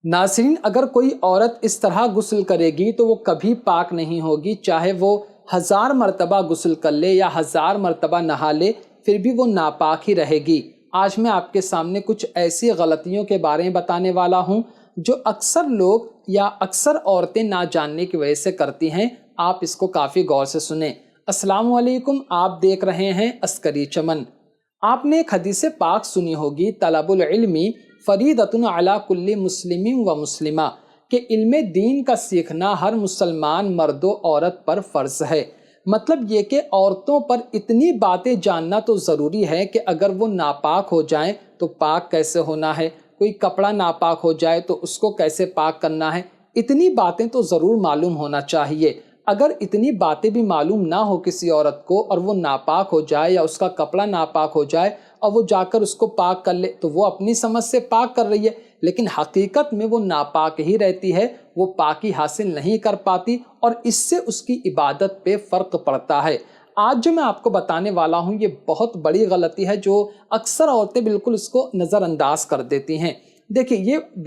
नाज़रीन, अगर कोई औरत इस तरह गुस्ल करेगी तो वो कभी पाक नहीं होगी, चाहे वो 1000 मरतबा गुस्ल कर ले या 1000 मरतबा नहा ले, फिर भी वो नापाक ही रहेगी। आज मैं आपके सामने कुछ ऐसी गलतियों के बारे में बताने वाला हूँ जो अक्सर लोग या अक्सर औरतें ना जानने की वजह से करती हैं। आप इसको काफ़ी गौर से सुने। अस्सलाम वालेकुम, आप देख रहे हैं अस्करी चमन। आपने एक हदीस पाक सुनी होगी, तलबुल इल्मी फरीदतुन अला कुल्ली मुस्लिमिन व मुस्लिमा, कि इल्म दीन का सीखना हर मुसलमान मर्दो औरत पर फ़र्ज है। मतलब ये कि औरतों पर इतनी बातें जानना तो ज़रूरी है कि अगर वो नापाक हो जाएं तो पाक कैसे होना है, कोई कपड़ा नापाक हो जाए तो उसको कैसे पाक करना है, इतनी बातें तो ज़रूर मालूम होना चाहिए। अगर इतनी बातें भी मालूम ना हो किसी औरत को और वो नापाक हो जाए या उसका कपड़ा नापाक हो जाए और वो जाकर उसको पाक कर ले, तो वो अपनी समझ से पाक कर रही है, लेकिन हकीकत में वो नापाक ही रहती है, वो पाकी हासिल नहीं कर पाती और इससे उसकी इबादत पे फ़र्क पड़ता है। आज जो मैं आपको बताने वाला हूँ ये बहुत बड़ी गलती है जो अक्सर औरतें बिल्कुल इसको नज़रअंदाज कर देती हैं। देखिए,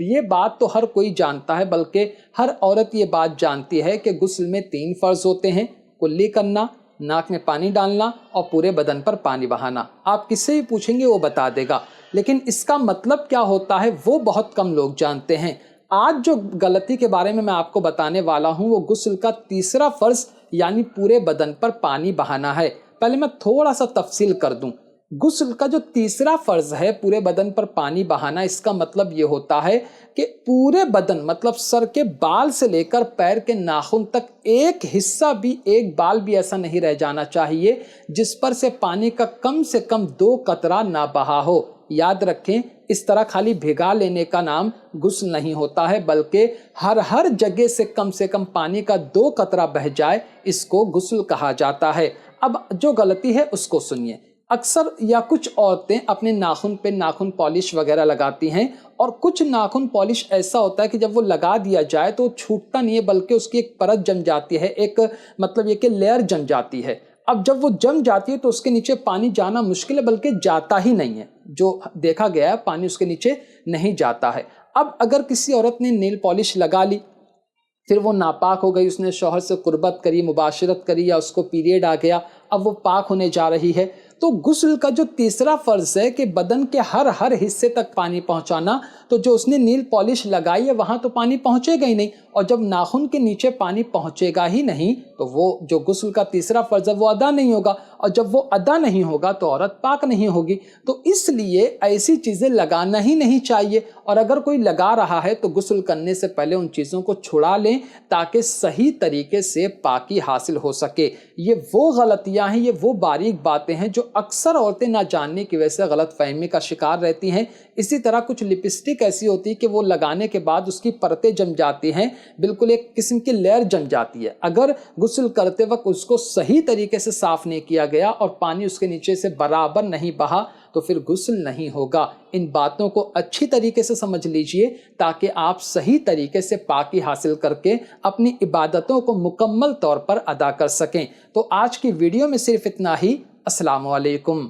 ये बात तो हर कोई जानता है, बल्कि हर औरत ये बात जानती है कि गुस्ल में 3 फ़र्ज़ होते हैं: कुल्ली करना, नाक में पानी डालना और पूरे बदन पर पानी बहाना। आप किससे भी पूछेंगे वो बता देगा, लेकिन इसका मतलब क्या होता है वो बहुत कम लोग जानते हैं। आज जो गलती के बारे में मैं आपको बताने वाला हूँ वो गुस्ल का तीसरा फ़र्ज़ यानी पूरे बदन पर पानी बहाना है। पहले मैं थोड़ा सा तफसील कर दूँ। गुस्ल का जो तीसरा फ़र्ज़ है पूरे बदन पर पानी बहाना, इसका मतलब ये होता है कि पूरे बदन मतलब सर के बाल से लेकर पैर के नाखून तक एक हिस्सा भी, एक बाल भी ऐसा नहीं रह जाना चाहिए जिस पर से पानी का कम से कम 2 कतरा ना बहा हो। याद रखें, इस तरह खाली भिगा लेने का नाम गुस्ल नहीं होता है, बल्कि हर जगह से कम पानी का 2 कतरा बह जाए, इसको गुस्ल कहा जाता है। अब जो गलती है उसको सुनिए। अक्सर या कुछ औरतें अपने नाखून पे नाखून पॉलिश वगैरह लगाती हैं और कुछ नाखून पॉलिश ऐसा होता है कि जब वो लगा दिया जाए तो छूटता नहीं है, बल्कि उसकी एक परत जम जाती है, एक मतलब ये कि लेयर जम जाती है। अब जब वो जम जाती है तो उसके नीचे पानी जाना मुश्किल है, बल्कि जाता ही नहीं है। जो देखा गया है, पानी उसके नीचे नहीं जाता है। अब अगर किसी औरत ने नेल पॉलिश लगा ली, फिर वो नापाक हो गई, उसने शौहर से कुर्बत करी, मुबाशरत करी या उसको पीरियड आ गया, अब वो पाक होने जा रही है, तो गुस्ल का जो तीसरा फ़र्ज़ है कि बदन के हर हिस्से तक पानी पहुंचाना, तो जो उसने नील पॉलिश लगाई है वहाँ तो पानी पहुँचेगा ही नहीं, और जब नाखून के नीचे पानी पहुँचेगा ही नहीं तो वो जो गुस्ल का तीसरा फ़र्ज़ है वो अदा नहीं होगा, और जब वो अदा नहीं होगा तो औरत पाक नहीं होगी। तो इसलिए ऐसी चीज़ें लगाना ही नहीं चाहिए, और अगर कोई लगा रहा है तो गुस्ल करने से पहले उन चीज़ों को छुड़ा लें ताकि सही तरीके से पाकी हासिल हो सके। ये वो गलतियाँ हैं, ये वो बारीक बातें हैं जो अक्सर औरतें ना जानने की वजह से गलत फहमी का शिकार रहती हैं। इसी तरह कुछ लिपस्टिक ऐसी होती है कि वो लगाने के बाद उसकी परतें जम जाती हैं, बिल्कुल एक किस्म की लेयर जम जाती है। अगर गुस्ल करते वक्त उसको सही तरीके से साफ नहीं किया गया और पानी उसके नीचे से बराबर नहीं बहा तो फिर गुस्ल नहीं होगा। इन बातों को अच्छी तरीके से समझ लीजिए ताकि आप सही तरीके से पाकी हासिल करके अपनी इबादतों को मुकम्मल तौर पर अदा कर सकें। तो आज की वीडियो में सिर्फ इतना ही। अस्सलाम वालेकुम।